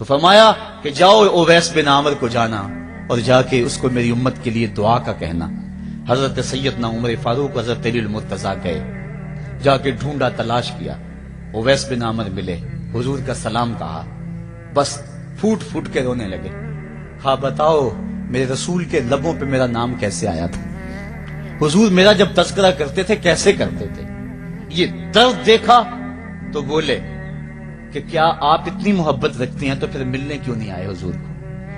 تو فرمایا کہ جاؤ اویس بن عامر کو جانا اور جا کے اس کو میری امت کے لیے دعا کا کہنا۔ حضرت سیدنا عمر فاروق حضرت علی المرتضیٰ گئے، جا کے ڈھونڈا، تلاش کیا، اویس بن عامر ملے، حضور کا سلام کہا، بس پھوٹ پھوٹ کے رونے لگے۔ ہاں بتاؤ میرے رسول کے لبوں پہ میرا نام کیسے آیا تھا؟ حضور میرا جب تذکرہ کرتے تھے کیسے کرتے تھے؟ یہ درد دیکھا تو بولے کہ کیا آپ اتنی محبت رکھتے ہیں تو پھر ملنے کیوں نہیں آئے حضور کو؟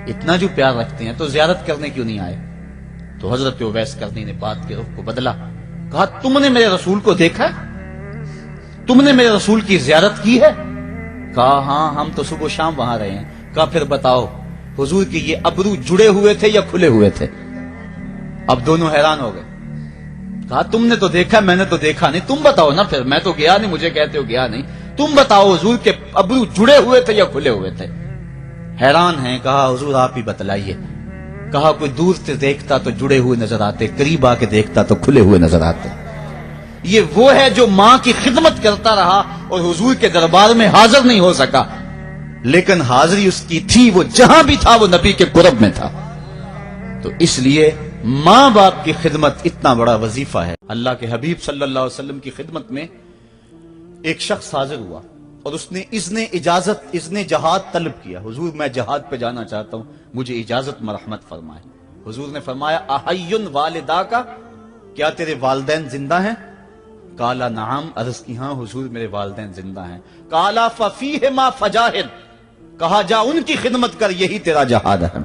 اتنا جو پیار رکھتے ہیں تو زیارت کرنے کیوں نہیں آئے؟ تو حضرت اویس کرنی نے بات کے رخ کو بدلا، کہا تم نے میرے رسول کو دیکھا؟ تم نے میرے رسول کی زیارت کی ہے؟ کہا ہاں ہم تو صبح و شام وہاں رہے ہیں۔ کہا پھر بتاؤ حضور کی یہ ابرو جڑے ہوئے تھے یا کھلے ہوئے تھے؟ اب دونوں حیران ہو گئے۔ کہا تم نے تو دیکھا، میں نے تو دیکھا نہیں، تم بتاؤ نا پھر، میں تو گیا نہیں، مجھے کہتے ہو گیا نہیں، تم بتاؤ حضور کے ابرو جڑے ہوئے تھے یا کھلے ہوئے تھے؟ حیران ہیں، کہا حضور آپ ہی بتلائیے۔ کہا کوئی دور سے دیکھتا تو جڑے ہوئے نظر آتے، قریب آ کے دیکھتا تو کھلے ہوئے نظر آتے۔ یہ وہ ہے جو ماں کی خدمت کرتا رہا اور حضور کے دربار میں حاضر نہیں ہو سکا، لیکن حاضری اس کی تھی، وہ جہاں بھی تھا وہ نبی کے قرب میں تھا۔ تو اس لیے ماں باپ کی خدمت اتنا بڑا وظیفہ ہے۔ اللہ کے حبیب صلی اللہ علیہ وسلم کی خدمت میں ایک شخص حاضر ہوا اور اس نے اذن جہاد طلب کیا، حضور میں جہاد پہ جانا چاہتا ہوں، مجھے اجازت مرحمت فرمائے۔ حضور نے فرمایا احیٌ والدا کا، کیا تیرے والدین زندہ ہیں؟ قالا نعم، عرض کی ہاں حضور میرے والدین زندہ ہیں۔ قالا ففیہما فجاہد، کہا جا ان کی خدمت کر، یہی تیرا جہاد ہے۔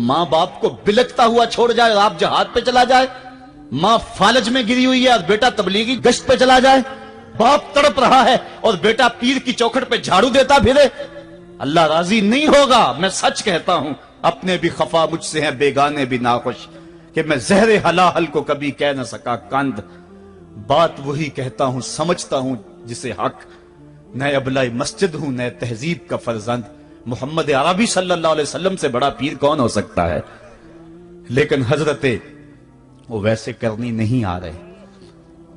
ماں باپ کو بلکتا ہوا چھوڑ جائے اور آپ جہاد پہ چلا جائے، ماں فالج میں گری ہوئی ہے اور بیٹا تبلیغی گشت پہ چلا جائے، باپ تڑپ رہا ہے اور بیٹا پیر کی چوکھٹ پہ جھاڑو دیتا پھرے، اللہ راضی نہیں ہوگا۔ میں سچ کہتا ہوں، اپنے بھی خفا مجھ سے ہیں بیگانے بھی ناخوش، کہ میں زہر حلاحل کو کبھی کہہ نہ سکا کند، بات وہی کہتا ہوں سمجھتا ہوں جسے حق، نئے ابلائی مسجد ہوں نئے تہذیب کا فرزند، محمد عربی صلی اللہ علیہ وسلم سے بڑا پیر کون ہو سکتا ہے؟ لیکن حضرت وہ ویسے کرنی نہیں آ رہے۔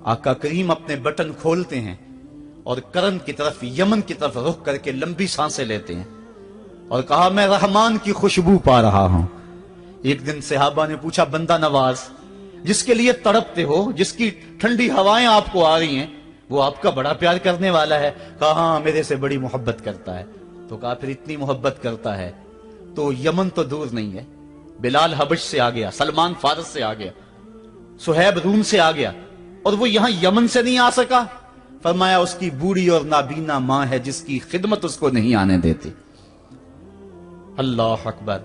آقا کریم اپنے بٹن کھولتے ہیں اور کرن کی طرف، یمن کی طرف رخ کر کے لمبی سانسیں لیتے ہیں اور کہا میں رحمان کی خوشبو پا رہا ہوں۔ ایک دن صحابہ نے پوچھا بندہ نواز جس کے لیے تڑپتے ہو، جس کی ٹھنڈی ہوائیں آپ کو آ رہی ہیں، وہ آپ کا بڑا پیار کرنے والا ہے؟ کہا ہاں میرے سے بڑی محبت کرتا ہے۔ تو کہا پھر اتنی محبت کرتا ہے تو یمن تو دور نہیں ہے، بلال حبش سے آ گیا، سلمان فارس سے آ گیا، سہیب روم سے آ گیا، اور وہ یہاں یمن سے نہیں آ سکا؟ فرمایا اس کی بوڑھی اور نابینا ماں ہے جس کی خدمت اس کو نہیں آنے دیتی۔ اللہ اکبر۔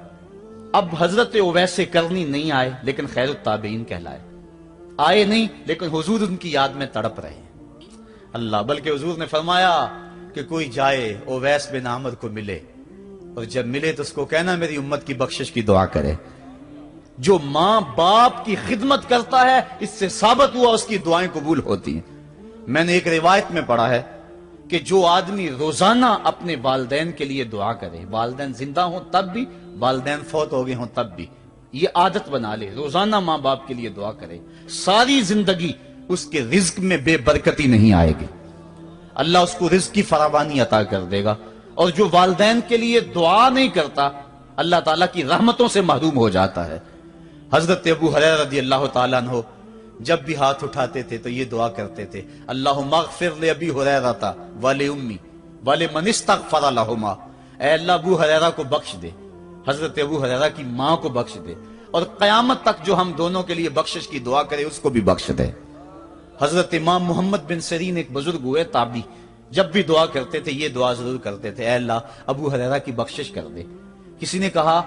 اب حضرت اویس کرنی نہیں آئے لیکن خیر التابعین کہلائے، آئے نہیں لیکن حضور ان کی یاد میں تڑپ رہے ہیں۔ اللہ، بلکہ حضور نے فرمایا کہ کوئی جائے اویس بن عامر کو ملے اور جب ملے تو اس کو کہنا میری امت کی بخشش کی دعا کرے۔ جو ماں باپ کی خدمت کرتا ہے اس سے ثابت ہوا اس کی دعائیں قبول ہوتی ہیں۔ میں نے ایک روایت میں پڑھا ہے کہ جو آدمی روزانہ اپنے والدین کے لیے دعا کرے، والدین زندہ ہوں تب بھی، والدین فوت ہو گئے ہوں تب بھی، یہ عادت بنا لے، روزانہ ماں باپ کے لیے دعا کرے، ساری زندگی اس کے رزق میں بے برکتی نہیں آئے گی، اللہ اس کو رزق کی فراوانی عطا کر دے گا۔ اور جو والدین کے لیے دعا نہیں کرتا اللہ تعالیٰ کی رحمتوں سے محروم ہو جاتا ہے۔ حضرت ابو ہریرہ رضی اللہ تعالیٰ عنہ جب بھی ہاتھ اٹھاتے تھے تو یہ دعا کرتے تھے، اللہم اغفر لابی ہریرہ ولأمی ولمن استغفر لہما، اے اللہ ابو ہریرہ کو بخش دے، حضرت ابو ہریرہ کی ماں کو بخش دے، اور قیامت تک جو ہم دونوں کے لیے بخشش کی دعا کرے اس کو بھی بخش دے۔ حضرت امام محمد بن سیرین ایک بزرگ ہوئے تابعی، جب بھی دعا کرتے تھے یہ دعا ضرور کرتے تھے، اے اللہ ابو ہریرہ کی بخشش کر دے۔ کسی نے کہا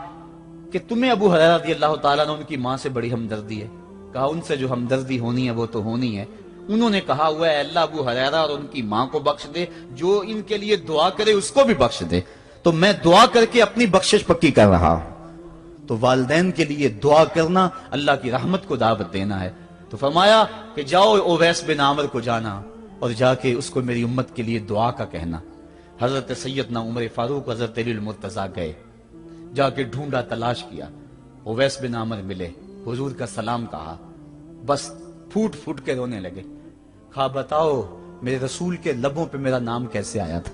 کہ تمہیں ابو ہریرہ رضی اللہ تعالیٰ عنہ ان کی ماں سے بڑی ہمدردی ہے؟ کہا ان سے جو ہمدردی ہونی ہے وہ تو ہونی ہے۔ انہوں نے کہا ہوا ہے اللہ ابو ہریرہ اور ان کی ماں کو بخش دے، جو ان کے لیے دعا کرے اس کو بھی بخش دے۔ تو میں دعا کر کے اپنی بخشش پکی کر رہا ہوں۔ تو والدین کے لیے دعا کرنا اللہ کی رحمت کو دعوت دینا ہے۔ تو فرمایا کہ جاؤ اویس بن عامر کو جانا اور جا کے اس کو میری امت کے لیے دعا کا کہنا۔ حضرت سیدنا عمر فاروق حضرت علی المرتضیٰ گئے، جا کے ڈھونڈا، تلاش کیا، اویس بن عامر ملے، حضور کا سلام کہا، بس پھوٹ پھوٹ کے رونے لگے۔ کہا بتاؤ میرے رسول کے لبوں پہ میرا نام کیسے آیا تھا؟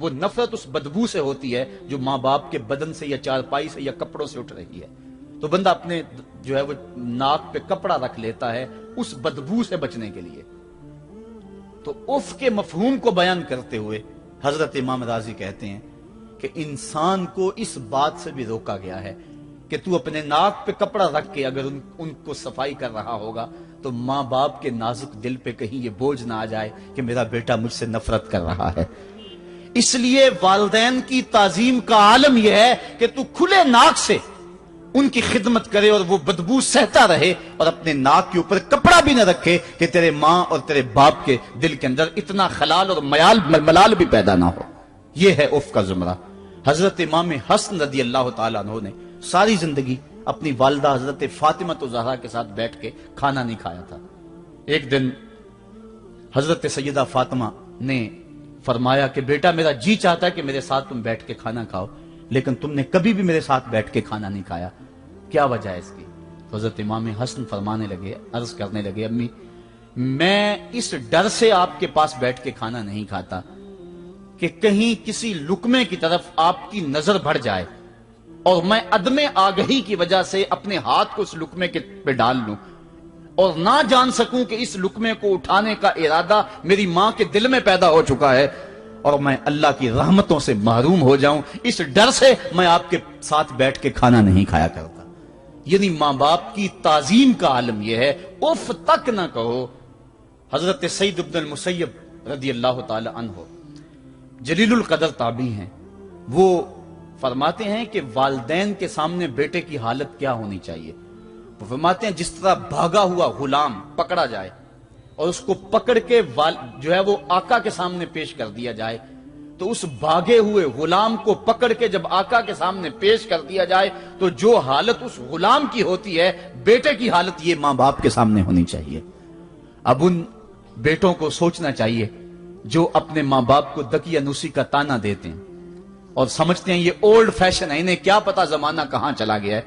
وہ نفرت اس بدبو سے ہوتی ہے جو ماں باپ کے بدن سے یا چارپائی سے یا کپڑوں سے اٹھ رہی ہے. تو بندہ اپنے جو ہے وہ ناک پہ کپڑا رکھ لیتا ہے اس بدبو سے بچنے کے لیے. تو اف کے مفہوم کو بیان کرتے ہوئے حضرت امام رازی کہتے ہیں کہ انسان کو اس بات سے بھی روکا گیا ہے کہ تو اپنے ناک پہ کپڑا رکھ کے اگر ان کو صفائی کر رہا ہوگا تو ماں باپ کے نازک دل پہ کہیں یہ بوجھ نہ آ جائے کہ میرا بیٹا مجھ سے نفرت کر رہا ہے. اس لیے والدین کی تعظیم کا عالم یہ ہے کہ تو کھلے ناک سے ان کی خدمت کرے اور وہ بدبو سہتا رہے اور اپنے ناک کے اوپر کپڑا بھی نہ رکھے کہ تیرے ماں اور تیرے باپ کے دل کے اندر اتنا خلال اور ملال بھی پیدا نہ ہو. یہ ہے اف کا زمرہ. حضرت امام حسن رضی اللہ تعالیٰ عنہ نے ساری زندگی اپنی والدہ حضرت فاطمہ زہرا کے ساتھ بیٹھ کے کھانا نہیں کھایا تھا. ایک دن حضرت سیدہ فاطمہ نے فرمایا کہ بیٹا میرا جی چاہتا ہے کہ میرے ساتھ تم بیٹھ کے کھانا کھاؤ لیکن تم نے کبھی بھی میرے ساتھ بیٹھ کے کھانا نہیں کھایا, کیا وجہ ہے اس کی؟ حضرت امام حسن فرمانے لگے, عرض کرنے لگے, امی میں اس ڈر سے آپ کے پاس بیٹھ کے کھانا نہیں کھاتا کہ کہیں کسی لقمے کی طرف آپ کی نظر بڑھ جائے اور میں عدم آگہی کی وجہ سے اپنے ہاتھ کو اس لقمے پہ ڈال لوں اور نہ جان سکوں کہ اس لقمے کو اٹھانے کا ارادہ میری ماں کے دل میں پیدا ہو چکا ہے اور میں اللہ کی رحمتوں سے محروم ہو جاؤں. اس ڈر سے میں آپ کے ساتھ بیٹھ کے کھانا نہیں کھایا کرتا. یعنی ماں باپ کی تعظیم کا عالم یہ ہے, اف تک نہ کہو. حضرت سعید بن المسیب رضی اللہ تعالی عنہ جلیل القدر تابعی ہیں, وہ فرماتے ہیں کہ والدین کے سامنے بیٹے کی حالت کیا ہونی چاہیے. وہ فرماتے ہیں جس طرح بھاگا ہوا غلام پکڑا جائے اور اس کو پکڑ کے جو ہے وہ آقا کے سامنے پیش کر دیا جائے تو اس بھاگے ہوئے غلام کو پکڑ کے جب آقا کے سامنے پیش کر دیا جائے تو جو حالت اس غلام کی ہوتی ہے بیٹے کی حالت یہ ماں باپ کے سامنے ہونی چاہیے. اب ان بیٹوں کو سوچنا چاہیے جو اپنے ماں باپ کو دقیانوسی کا تانا دیتے ہیں اور سمجھتے ہیں یہ اولڈ فیشن ہے, انہیں کیا پتا زمانہ کہاں چلا گیا ہے,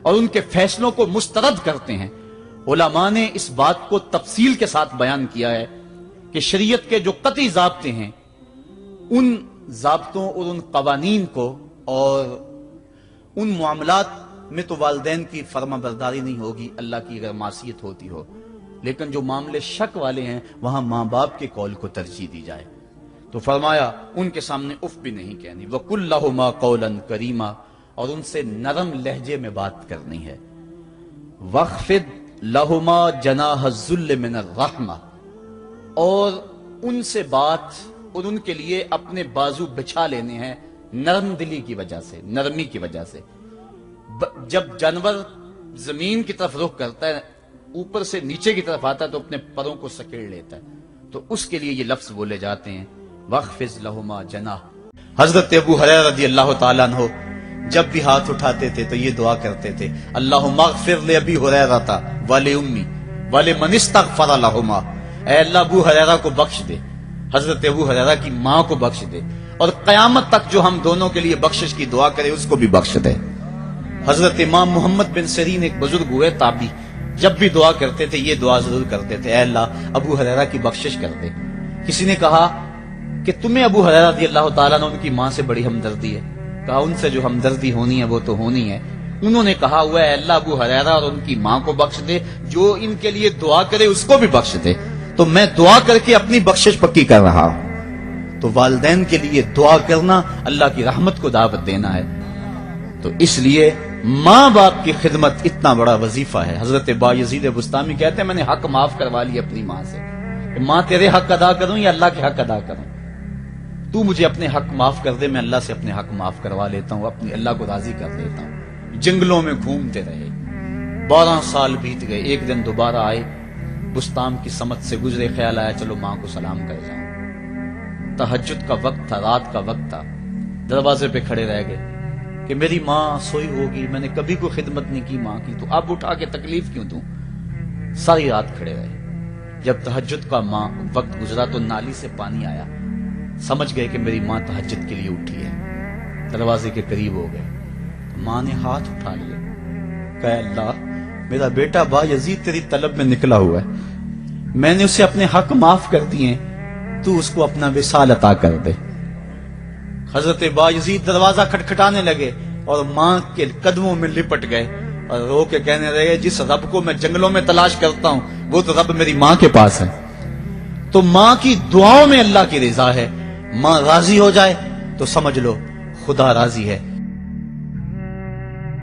اور ان کے فیصلوں کو مسترد کرتے ہیں. علماء نے اس بات کو تفصیل کے ساتھ بیان کیا ہے کہ شریعت کے جو قطعی ضابطے ہیں ان ضابطوں اور ان قوانین کو اور ان معاملات میں تو والدین کی فرما برداری نہیں ہوگی اللہ کی اگر معصیت ہوتی ہو, لیکن جو معاملے شک والے ہیں وہاں ماں باپ کے قول کو ترجیح دی جائے. تو فرمایا ان کے سامنے اف بھی نہیں کہنی, وَقُلْ لَهُمَا قَوْلًا كَرِيمًا, اور ان سے نرم لہجے میں بات کرنی ہے. وَخْفِضْ لَهُمَا جَنَاحَ الذُّلِّ مِنَ الرَّحْمَةِ, اور ان سے بات اور ان کے لیے اپنے بازو بچھا لینے ہیں نرم دلی کی وجہ سے, نرمی کی وجہ سے. جب جانور زمین کی طرف رخ کرتا ہے اوپر سے نیچے کی طرف آتا ہے تو اپنے پروں کو سکیڑ لیتا ہے, تو اس کے لیے یہ لفظ بولے جاتے ہیں وَخْفِضْ لَهُمَا جَنَاحَ. حضرت ابو ہریرہ رضی اللہ تعالیٰ عنہ جب بھی ہاتھ اٹھاتے تھے تو یہ دعا کرتے تھے, اللہم اغفر لأبی ہریرہ ولأمی ولمن استغفر لہما, اے اللہ ابو ہریرہ کو بخش دے, حضرت ابو ہریرہ کی ماں کو بخش دے, اور قیامت تک جو ہم دونوں کے لیے بخشش کی دعا کرے اس کو بھی بخش دے. حضرت امام محمد بن سیرین ایک بزرگ ہوئے تابعی, جب بھی دعا کرتے تھے یہ دعا ضرور کرتے تھے, اے اللہ ابو ہریرہ کی بخشش کر دے. کسی نے کہا کہ تمہیں ابو ہریرہ رضی اللہ تعالیٰ نے ان کی ماں سے بڑی ہمدردی ہے. کہا ان سے جو ہمدردی ہونی ہے وہ تو ہونی ہے. انہوں نے کہا ہوا ہے اللہ ابو ہریرہ اور ان کی ماں کو بخش دے, جو ان کے لیے دعا کرے اس کو بھی بخش دے. تو میں دعا کر کے اپنی بخشش پکی کر رہا ہوں. تو والدین کے لیے دعا کرنا اللہ کی رحمت کو دعوت دینا ہے. تو اس لیے ماں باپ کی خدمت اتنا بڑا وظیفہ ہے. حضرت بایزید بستامی کہتے ہیں میں نے حق معاف کروا لی اپنی ماں سے, کہ ماں تیرے حق ادا کروں یا اللہ کے حق ادا کروں, تو مجھے اپنے حق معاف کر دے, میں اللہ سے اپنے حق معاف کروا لیتا ہوں, اپنی اللہ کو راضی کر دیتا ہوں. جنگلوں میں گھومتے رہے, 12 سال بیت گئے. ایک دن دوبارہ آئے, بستان کی سمت سے گزرے, خیال آیا چلو ماں کو سلام کر جاؤں. تہجد کا وقت تھا, رات کا وقت تھا, دروازے پہ کھڑے رہ گئے کہ میری ماں سوئی ہوگی, میں نے کبھی کوئی خدمت نہیں کی ماں کی, تو اب اٹھا کے تکلیف کیوں دوں. ساری رات کھڑے رہے. جب تہجد کا ماں وقت گزرا تو نالی سے پانی آیا, سمجھ گئے کہ میری ماں تہجد کے لیے اٹھی ہے. دروازے کے قریب ہو گئے, ماں نے ہاتھ اٹھا لیا, کہا اللہ میرا بیٹا با یزید تیری طلب میں نکلا ہوا ہے, میں نے اسے اپنے حق معاف کر دیے, تو اس کو اپنا وصال عطا کر دے. حضرت بایزید دروازہ کھٹکھٹانے لگے اور ماں کے قدموں میں لپٹ گئے اور رو کے کہنے لگے جس رب کو میں جنگلوں میں تلاش کرتا ہوں وہ تو رب میری ماں کے پاس ہے۔ تو ماں کی دعاؤں میں اللہ کی رضا ہے، ماں راضی ہو جائے تو سمجھ لو خدا راضی ہے۔